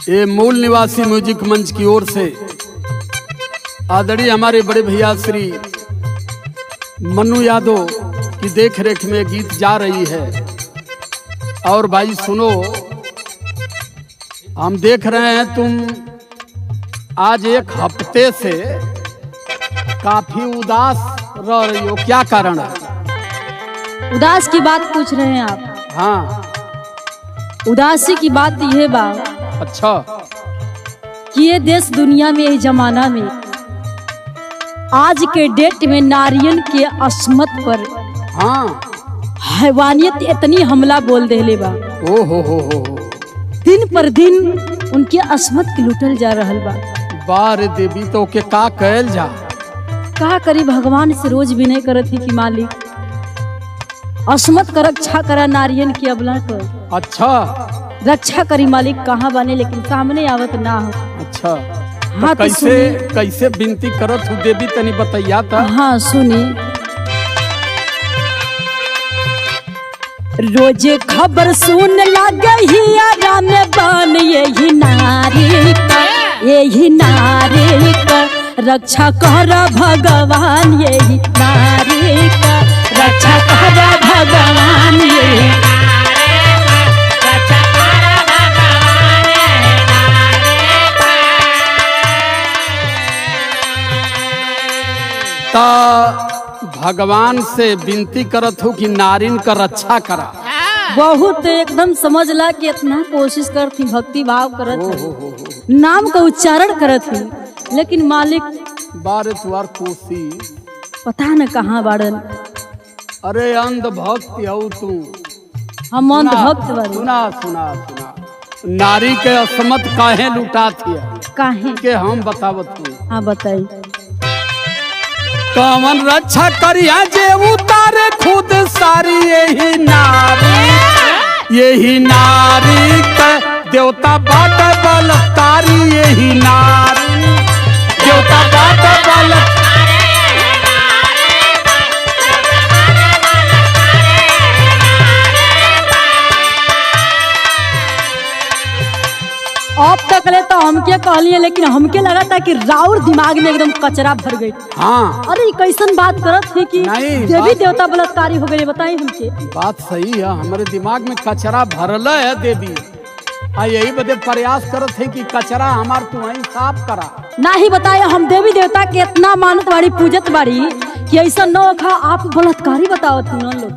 ये मूल निवासी म्यूजिक मंच की ओर से आदरणीय हमारे बड़े भैया श्री मन्नू यादव की देखरेख में गीत जा रही है। और भाई सुनो, हम देख रहे हैं तुम आज एक हफ्ते से काफी उदास रह रही हो, क्या कारण है? उदास की बात पूछ रहे हैं आप? हाँ। उदासी की बात यह बा अच्छा कि ये देश दुनिया में इस जमाना में आज के डेट में नारियन के अस्मत पर हाँ हैवानियत इतनी हमला बोल देले बा। ओ हो दिन पर दिन उनके अस्मत के लुटल जा रहल बा। बार देवी तो के का कहल जा? का करी, भगवान से रोज विनय करत ही कि मालिक अस्मत कर रक्षा करा नारियन की अबला कर। अच्छा रक्षा करी मालिक, कहाँ बने लेकिन सामने आवत ना हो। अच्छा हाँ, तो कैसे विनती करत हूँ देवी तनी बताइया था। हाँ सुनी, रोजे खबर सुन लगे ही आराम बन यही नारी का रक्षा कर भगवान, यही नारी का रक्षा कर भगवान, यही भगवान से विनती करत हूँ कि नारिन का रक्षा करा। बहुत एकदम समझ ला कि इतना कोशिश करती, भक्ति भाव करत नाम का उच्चारण करत थी, लेकिन मालिक बारे तुआर कोशिश पता न कहाँ बाड़न। अरे अंध भक्त हो तू। हम अंध भक्त बाड़ी। सुना सुना सुना, नारी के असमत काहे लुटा थी काहे के हम बतावत हूँ। हाँ बताई। कमन रक्षा करिया जे उतारे खुद सारी, यही नारी का देवता बाट बलतारी, यही नारी देवता बाट बलतारी। अब तक ले तो हमके कहलिए, लेकिन हमके लगा था कि राउर दिमाग में एकदम कचरा भर गई। हाँ अरे कैसन बात करत है कि देवी देवता बलात्कारी हो गए, बताइए हमके। बात सही है, हमारे दिमाग में कचरा भरल है देवी। यही बदे प्रयास करत है कि कचरा हमार तुम्हारी साफ करा। ना ही बताए, हम देवी देवता के इतना मानत बाड़ी, पूजत बाड़ी कि ऐसा न खा आप बलात्कारी बतावत लोग।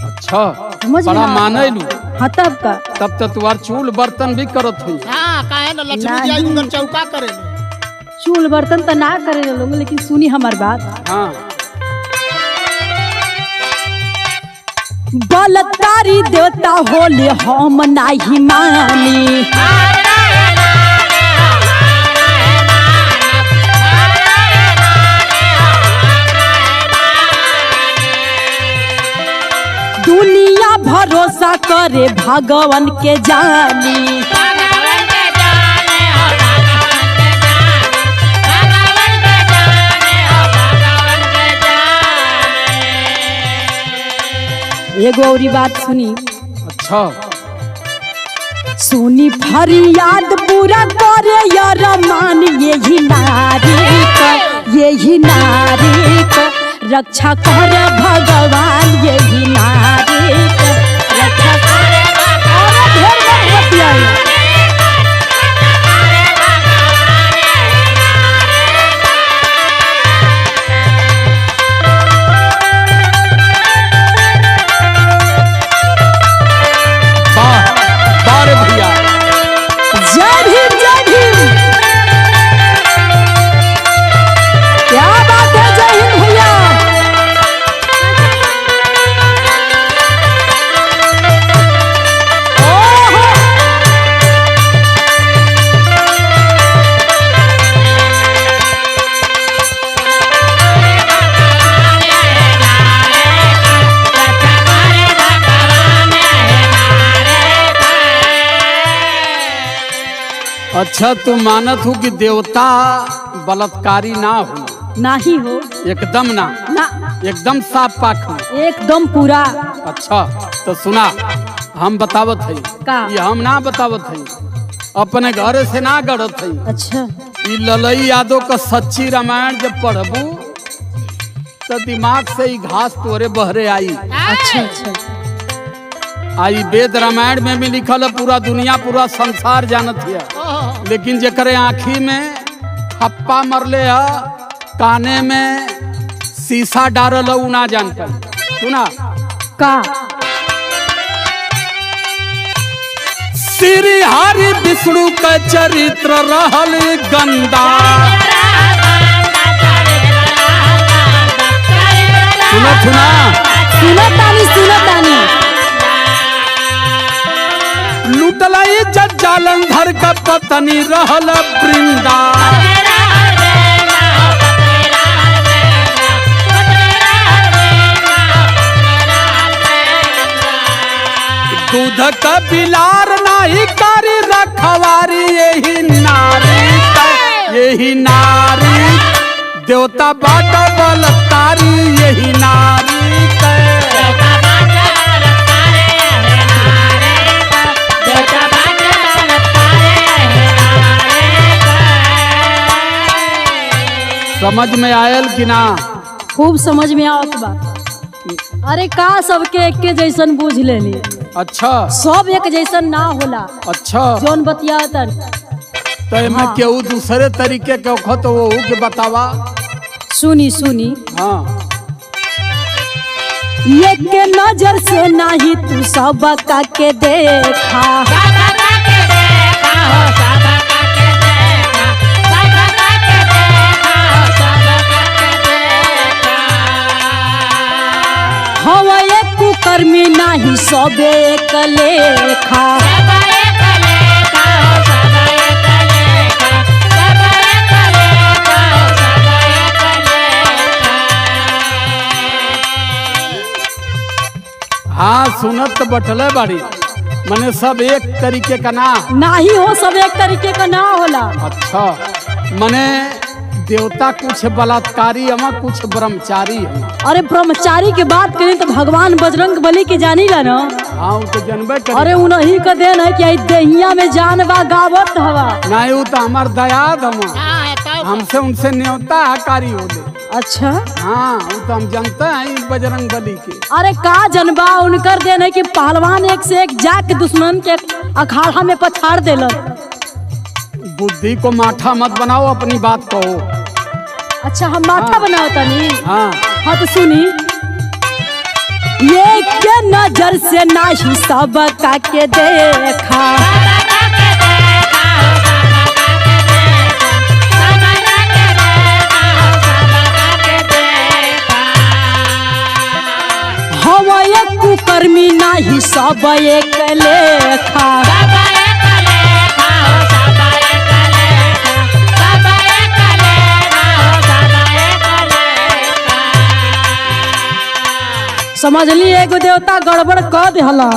अच्छा समझ बड़ा माने लू। हाँ तब का तब तो तुम्हार चूल बर्तन भी करत हुई। हाँ, काहे ना लक्ष्मी जी आई उधर चौका करे। चूल बर्तन तो ना करे लोग, लेकिन सुनी हमार बात। हाँ। बलात्कारी देवता होले हम नाही मानी, दुनिया भरोसा करे भगवान के जानी। एगो औरी बात सुनी। अच्छा सुनी फरियाद पूरा करे यार मान, यही नारी का रक्षा कर भगवान, यही नारी का रक्षा कर भगवान। क्या बात है, जय हिंद भैया। अच्छा तू मानत हूँ कि देवता बलात्कारी ना हो? ना ही हो, एकदम ना, एकदम साफ पाक हो, एकदम पूरा। अच्छा तो सुना, हम बतावत है का? ये हम ना बतावत है, अपने घर से ना गढ़त है। अच्छा ई ललई यादव का सच्ची रामायण जब पढ़बू तो दिमाग से ही घास तोरे बहरे आई। अच्छा अच्छा आई वेद रामायण में भी लिखल है, पूरा दुनिया पूरा संसार जानत है, लेकिन जेकरे आँखी में हप्पा मरले है, काने में शीशा डारल है, उ ना जान पाई। सुना का श्री हरि विष्णु का चरित्र रहल गंदा। सुना सुना सुनो तानी लुटलाई जालंधर का पत्नी रहल वृंदा। दूध का बिलार नाही कारी रखवारी, यही नारी देवता बाट बलतारी, यही नारी समझ में आयल कि ना? खूब समझ में आवत बा। अरे का सबके एक के जैसन बूझ लेनी। अच्छा सब एक जैसन ना होला। अच्छा जौन बतियातर तो मैं केहू दूसरे तरीके के खत वो के बतावा। सुनी सुनी हाँ ये के नजर से नाही तू सब का के देखा। हवा एक कुकर्मी नाही सबे एक लेखा। हाँ सुनत बटले बाड़ी, मने सब एक तरीके का ना नाही हो, सब एक तरीके का ना होला। अच्छा मने देवता कुछ बलात्कारी अमा कुछ ब्रह्मचारी है। अरे ब्रह्मचारी की बात करें तो भगवान बजरंग बली की जानी ला ना। हाँ वो तो जनबे कर। अरे उन्हीं का देन है कि दहिया में जान बा गावत हवा। नहीं वो तो हमार दयाद हम, हमसे उनसे न्योता हकारी हो दे। अच्छा हाँ वो तो हम जानते हैं बजरंग बली के। अरे का जनबा उनकर देन है कि पहलवान एक से एक जाके दुश्मन के अखाड़ा में पछाड़ देलन। बुद्धि को माठा मत बनाओ, अपनी बात कहो। अच्छा हम माथा बनाओ तनी। हाँ तो सुनी ये के नजर से नाही सब का के देखा। हवा एक कुकर्मी नाही सब एक लेखा। समझ ली एगो देवता गड़बड़ कर देहला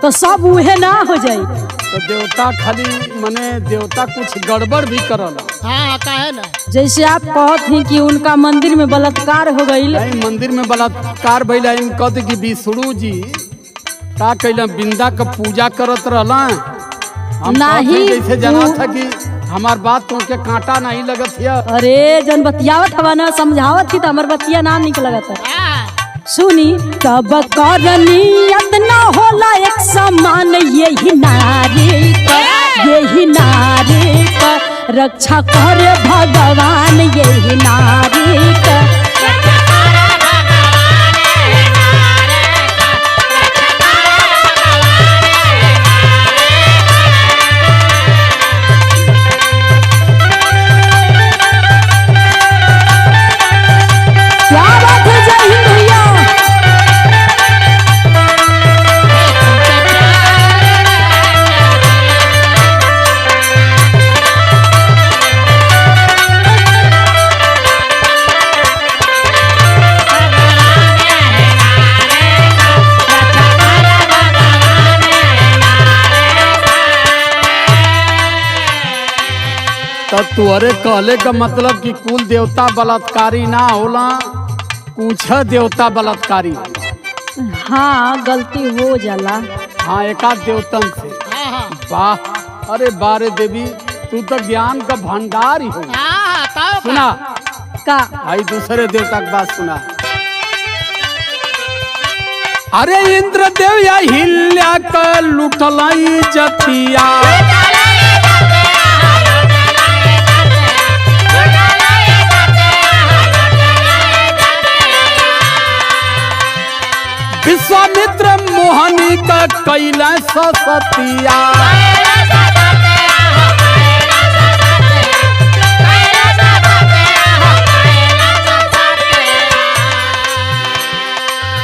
तो सब उहे ना हो जाई। तो देवता खाली मने देवता कुछ गड़बड़ भी करल। हाँ काहे ना। जैसे आप कहत हैं कि उनका मंदिर में बलात्कार हो गई। नहीं मंदिर में बलात्कार भइला, इन कहते कि विष्णु जी का कैला बिंदा का पूजा करत रहला। हम नहीं जैसे जाना था कि हमार बात तो के कांटा नहीं लगत है। अरे जन बतियावत हवा ना समझावत थी तो हमार बतिया ना निक लगत है। सुनी तब करनियत ना होला एक समान, यही नारी का रक्षा करे भगवान, यही नारी का। क्या बात है, जय हिंद भैया। तो तुअरे कहले का मतलब कि कुल देवता बलात्कारी ना होला, कुछ देवता बलात्कारी। हाँ गलती हो जाला। हाँ एकाध देवतन से। हाँ हाँ वाह अरे बारे देवी तू तो ज्ञान का भंडार ही हो। सुना का भाई दूसरे देवता की बात सुना। अरे इंद्र देव या हिल्या का लुटलाई जतिया, विश्वामित्र मोहनी का कैला सतिया,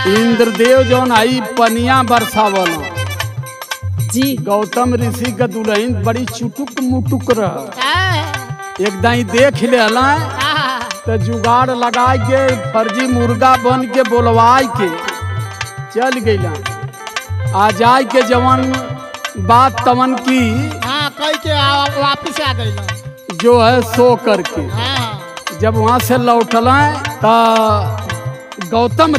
इंद्रदेव जौन आई पनिया बरसावल जी। गौतम ऋषि का दुल्हन बड़ी चुटुक मुटुक रह एक दाई देख ले तो जुगाड़ लगा के फर्जी मुर्गा बन के बोलवाई के चल गईला। आ जाए के जवन बात तवन की कह के वापिस आ गई जो है सो करके जब वहां से लौटल तो गौतम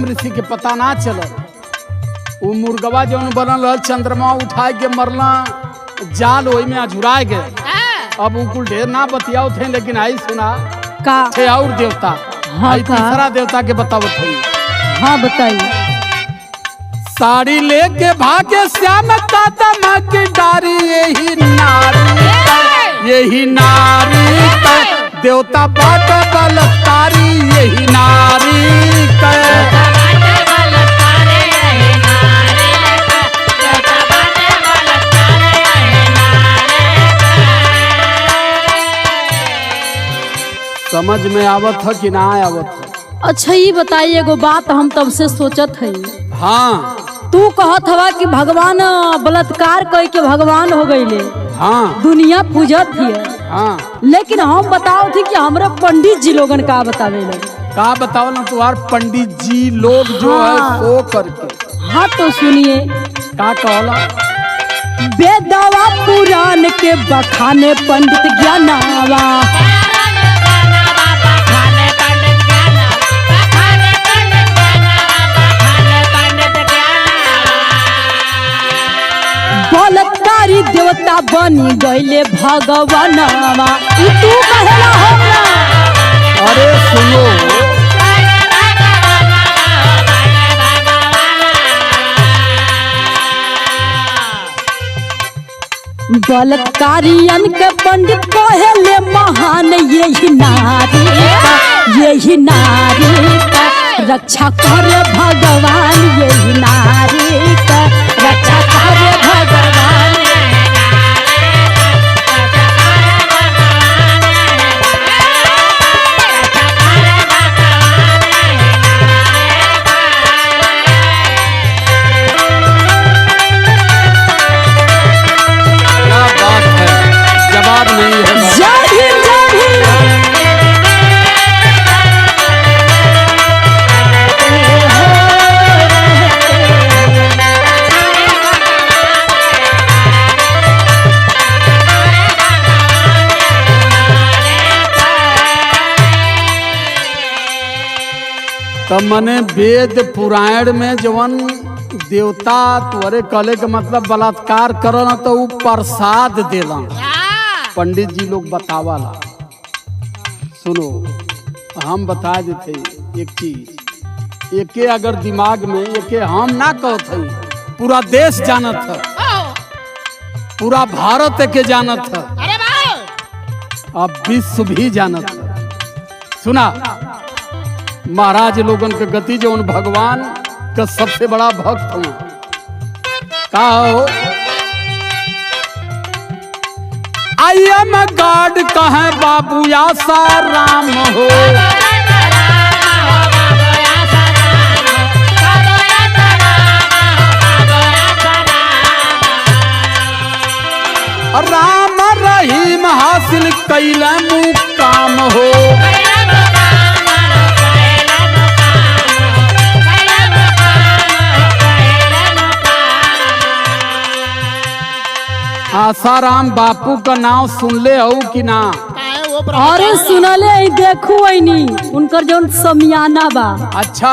ऋषि के पता ना चल। वो मुर्गवा जौन बनल रहा चंद्रमा उठाए के मरला जाल वही में अझुराए गए। अब वो कुल ढेर ना बतियाओ थे लेकिन आई सुना का थे और देवता। हाँ का तीसरा देवता के बतावत थे। हाँ बताइए। साड़ी लेके भागे श्याम का तमक डारी यही नारी देवता बाट बलतारी यही नारी समझ में आवत है कि ना आवत है? अच्छा ये बताइए एगो बात हम तब से सोचत है। हाँ तू कहत हवा कि भगवान बलात्कार कह के भगवान हो गईले। हाँ दुनिया पूजत है। हाँ लेकिन हम बताओ थी कि हमरा पंडित जी लोगन का बतावे लोग का बताओ ना तुम्हार पंडित जी लोग जो है सो करके। हाँ तो सुनिए का कहला वेदवा पुराण के बखाने पंडित ज्ञानावा बलात्कारी देवता बनी गईले भगवानवा। ई तू कहेला हमरा। अरे सुनो बलात्कारियन के पंडित कहेले महान यही नारी रक्षा करे भगवान यही नारी रक्षा करे भगवान। क्या बात है, जवाब नहीं है। जय भीम जय भीम। तो मने वेद पुराण में जवन देवता तुअरे कहले के मतलब बलात्कार करना तो वो प्रसाद देला। पंडित जी लोग बतावाला। सुनो हम बता देते एक चीज एके अगर दिमाग में एके हम ना कहत हई पूरा देश जानत है पूरा भारत एके जानत है अब विश्व भी जानत है। सुना महाराज लोगन के गति जो उन भगवान का सबसे बड़ा भक्त हूँ का हो आई एम गॉड कहे बाबू या राम हो राम रहीम हासिल कैला मुकाम हो आसाराम बापू का नाम सुन ले हो कि ना? अरे सुनले देखू नहीं उनकर जो समियाना बा। अच्छा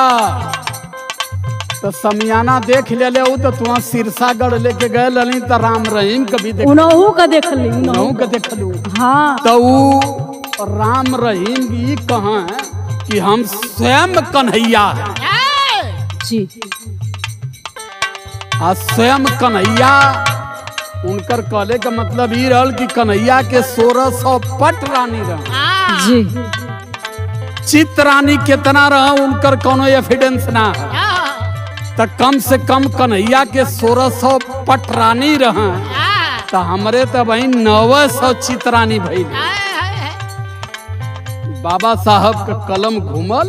तो समियाना देख ले तो तुम सिरसागढ़ लेके गए लली तो राम रहीम कभी देख उनहु का देख ली उनहु के देख लू। हाँ तो राम रहीम ये कहाँ है कि हम स्वयं कन्हैया हैं। जी आ स्वयं कन्हैया उनकर कहले का मतलब ये रहल कि कन्हैया के 1600 पट रानी रह। जी चित रानी कितना रहा उनकर कोनो एविडेंस ना है। तो कम से कम कन्हैया के 1600 पट रानी रह। तो हमरे तो भाई 900 चित रानी भई। बाबा साहब का कलम घूमल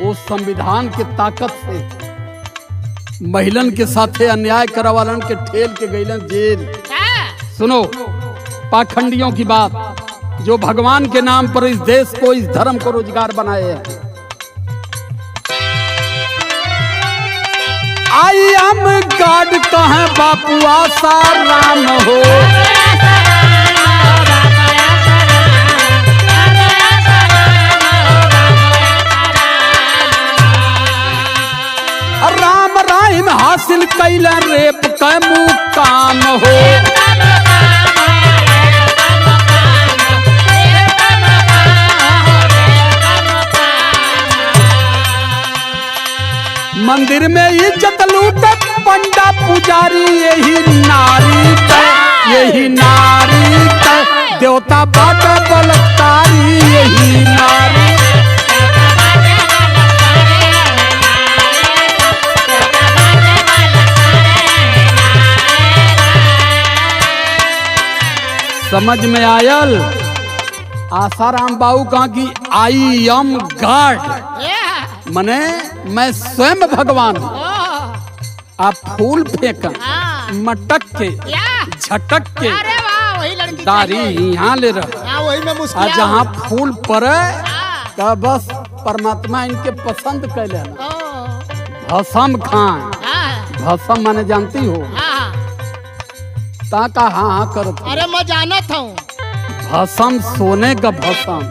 वो संविधान के ताकत से महिलन के साथे अन्याय करवालन के ठेल के गईलन जेल। सुनो पाखंडियों की बात जो भगवान के नाम पर इस देश को इस धर्म को रोजगार बनाए हैं। आई एम गॉड कहे बापू आसा राम हो। राम राम हासिल कैला रेप का मुकाम हो। मंदिर में इज्जत लूटत पंडा पुजारी यही नारी का देवता बाटा बलकारी यही नारी। समझ में आयल। आसाराम बाबू कहा कि आई एम गॉड मने मैं स्वयं भगवान हूँ। आप फूल फेंका मटक के झटक के दारी यहाँ ले रहा जहाँ फूल पड़े तो बस परमात्मा इनके पसंद कैले। भसम खान भसम माने जानती हो ताका हाँ हाँ करो। अरे मैं जानत हूँ भसम सोने का भसम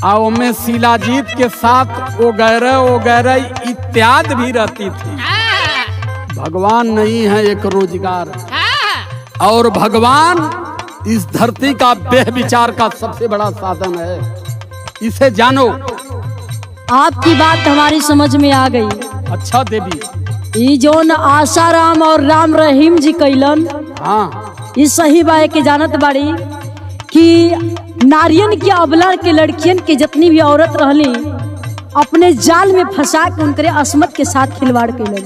और में शिलाजीत के साथ वगैरह इत्यादि भी रहती थी। भगवान नहीं है एक रोजगार और भगवान इस धरती का बेविचार का सबसे बड़ा साधन है। इसे जानो। आपकी बात हमारी समझ में आ गई। अच्छा देवी ये जो न आसाराम और राम रहीम जी कैलन हाँ ये सही बात के जानत बाड़ी कि नारियन के अबला के लड़कियन के जितनी भी औरत रहली अपने जाल में फंसा के उनके अस्मत के साथ खिलवाड़ कैलन।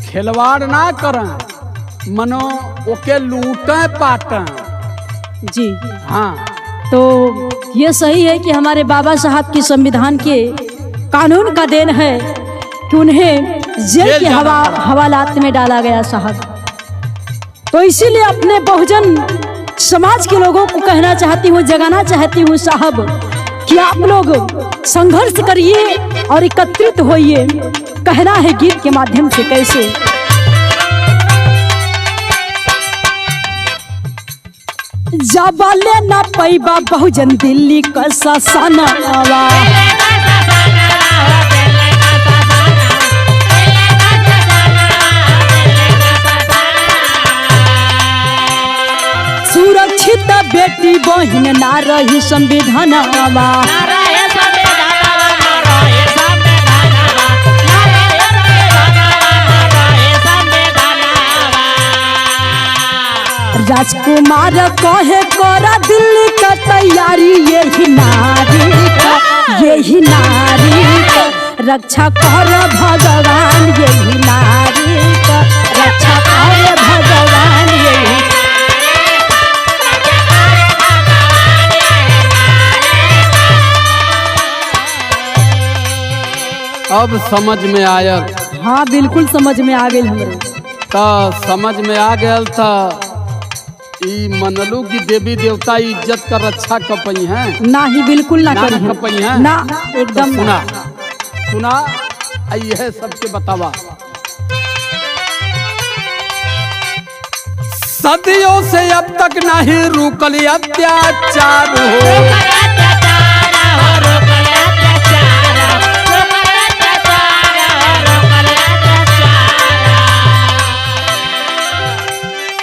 खिलवाड़ ना करें मनो ओके लूटे पाटे। जी हाँ तो ये सही है कि हमारे बाबा साहब की संविधान के कानून का देन है कि उन्हें जेल के हवालात में डाला गया साहब। तो इसीलिए अपने बहुजन समाज के लोगों को कहना चाहती हूँ जगाना चाहती हूँ साहब कि आप लोग संघर्ष करिए और एकत्रित होइए। कहना है गीत के माध्यम से कैसे। जबाले ना पैबा बहुजन दिल्ली का ससनावा सुरक्षित बेटी बहन ना रही संविधानवा। राजकुमार कहे करा दिल्ली का तैयारी यही नारी का रक्षा कर भगवान यही नारी का रक्षा कर भगवान यही। अब समझ में आयल। हाँ बिल्कुल समझ में आ गई हमरे। तो समझ में आ गया था ई मनलू की देवी देवता इज्जत का रक्षा कपई है ना ही बिल्कुल ना करी कपई है ना एकदम। तो सुना यह सबके बतावा। सदियों से अब तक नहीं रुकल अत्याचार हो।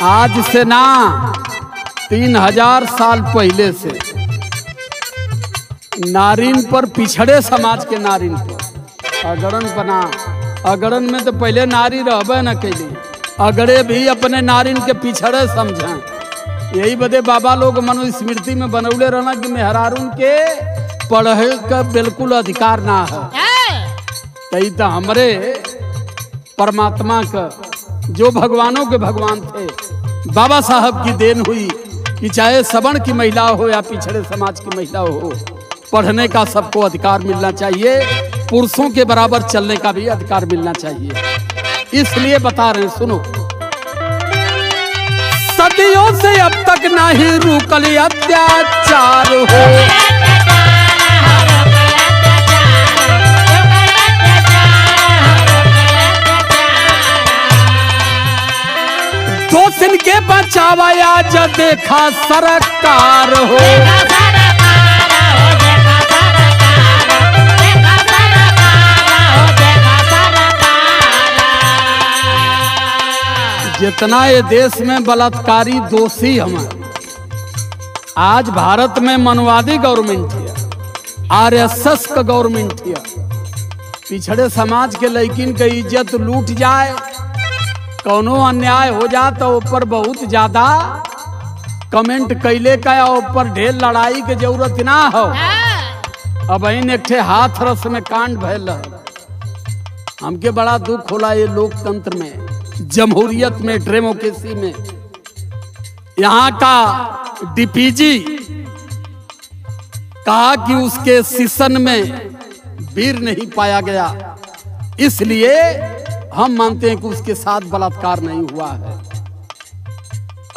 आज से ना 3000 साल पहले से नारिन पर, पिछड़े समाज के नारिन पर अगड़न बना। अगड़न में तो पहले नारी रहबे न कैली, अगड़े भी अपने नारिन के पिछड़े समझें। यही बदे बाबा लोग मनुस्मृति में बनौले रहना कि मेहरारून के पढ़े का बिल्कुल अधिकार ना है। तई तो हमरे परमात्मा का, जो भगवानों के भगवान थे, बाबा साहब की देन हुई कि चाहे सवर्ण की महिला हो या पिछड़े समाज की महिला हो, पढ़ने का सबको अधिकार मिलना चाहिए, पुरुषों के बराबर चलने का भी अधिकार मिलना चाहिए। इसलिए बता रहे हैं, सुनो। सदियों से अब तक नहीं रुकल अत्याचार हो, दोषिन के बचावाया ज देखा सरकार हो। जितना ये देश में बलात्कारी दोषी हमारे, आज भारत में मनवादी गवर्नमेंट है, आरएसएस का गवर्नमेंट है। पिछड़े समाज के लड़किन के इज्जत लूट जाए, कौनो अन्याय हो जा तो ऊपर बहुत ज्यादा कमेंट कैले का, ऊपर ढेर लड़ाई के जरूरत ना हो। अब एक ठे हाथ रस में कांड भैल, हमके बड़ा दुख होला ये लोकतंत्र में, जमहूरियत में, डेमोक्रेसी में। यहाँ का डीपीजी कहा कि उसके सीसन में वीर नहीं पाया गया, इसलिए हम मानते हैं कि उसके साथ बलात्कार नहीं हुआ है।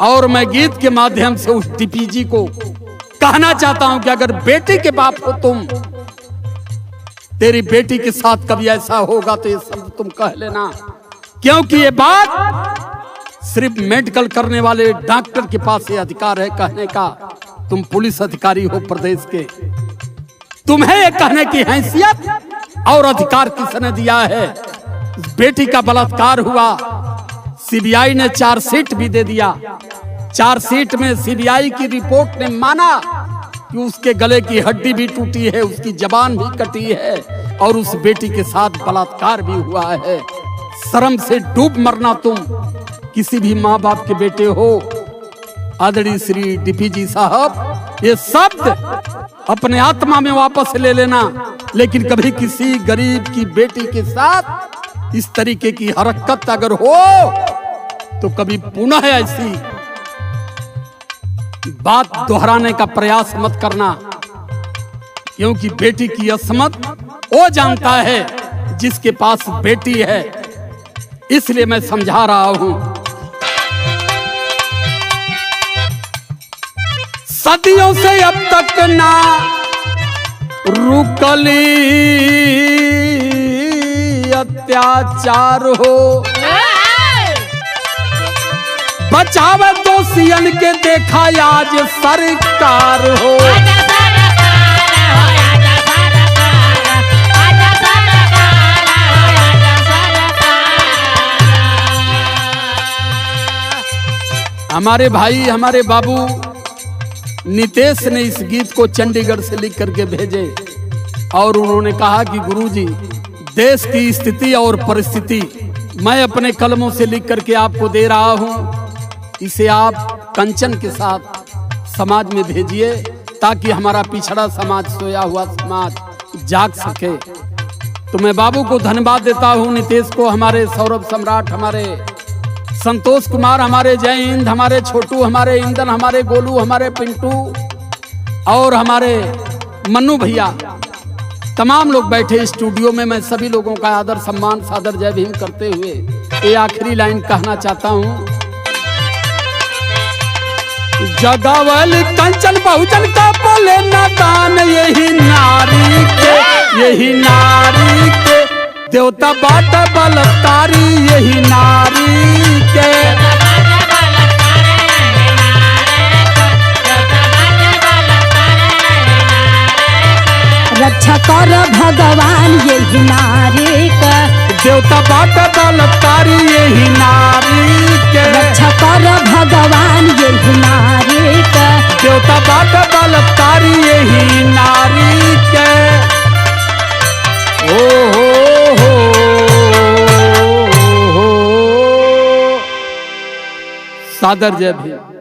और मैं गीत के माध्यम से उस डीपीजी को कहना चाहता हूं कि अगर बेटी के बाप हो तुम, तेरी बेटी के साथ कभी ऐसा होगा तो ये शब्द तुम कह लेना, क्योंकि ये बात सिर्फ मेडिकल करने वाले डॉक्टर के पास ये अधिकार है कहने का। तुम पुलिस अधिकारी हो प्रदेश के, तुम्हें ये कहने की हैसियत और अधिकार किसने दिया है? बेटी का बलात्कार हुआ, सीबीआई ने चार्जशीट भी दे दिया। चार्जशीट में सीबीआई की रिपोर्ट ने माना कि उसके गले की हड्डी भी टूटी है, उसकी जबान भी कटी है और उस बेटी के साथ बलात्कार भी हुआ है। शर्म से डूब मरना तुम, किसी भी माँ बाप के बेटे हो। आदरणीय श्री डीपीजी साहब, ये शब्द अपने आत्मा में वापस ले लेना, लेकिन कभी किसी गरीब की बेटी के साथ इस तरीके की हरकत अगर हो तो कभी पुनः ऐसी बात दोहराने का प्रयास मत करना, क्योंकि बेटी की असमत वो जानता है जिसके पास बेटी है। इसलिए मैं समझा रहा हूं, सदियों से अब तक ना रुकली अत्याचार हो, बचावे दोषियन के देखा आज सरकार हो। हमारे भाई, हमारे बाबू नितेश ने इस गीत को चंडीगढ़ से लिख करके भेजे और उन्होंने कहा कि गुरुजी, देश की स्थिति और परिस्थिति मैं अपने कलमों से लिख करके आपको दे रहा हूं। इसे आप कंचन के साथ समाज में भेजिए ताकि हमारा पिछड़ा समाज, सोया हुआ समाज जाग सके। तो मैं बाबू को धन्यवाद देता हूं, नितेश को, हमारे सौरभ सम्राट, हमारे संतोष कुमार, हमारे जय हिंद, हमारे छोटू, हमारे इंदन, हमारे गोलू, हमारे पिंटू और हमारे मन्नू भैया, तमाम लोग बैठे स्टूडियो में। मैं सभी लोगों का आदर सम्मान सादर जय भीम करते हुए ये आखिरी लाइन कहना चाहता हूं। जगावल कंचन बहुजन का बोले नादान, यही नारी के, यही नारी के देवता बाट बलतारी, यही नारी के। रक्षा कर भगवान, यही नारी का देवता बाट बलात्कारी यही नारी के, रक्षा कर भगवान यही नारी के, देवता बाट बलात्कारी यही नारी के। ओ हो सादर जय भी।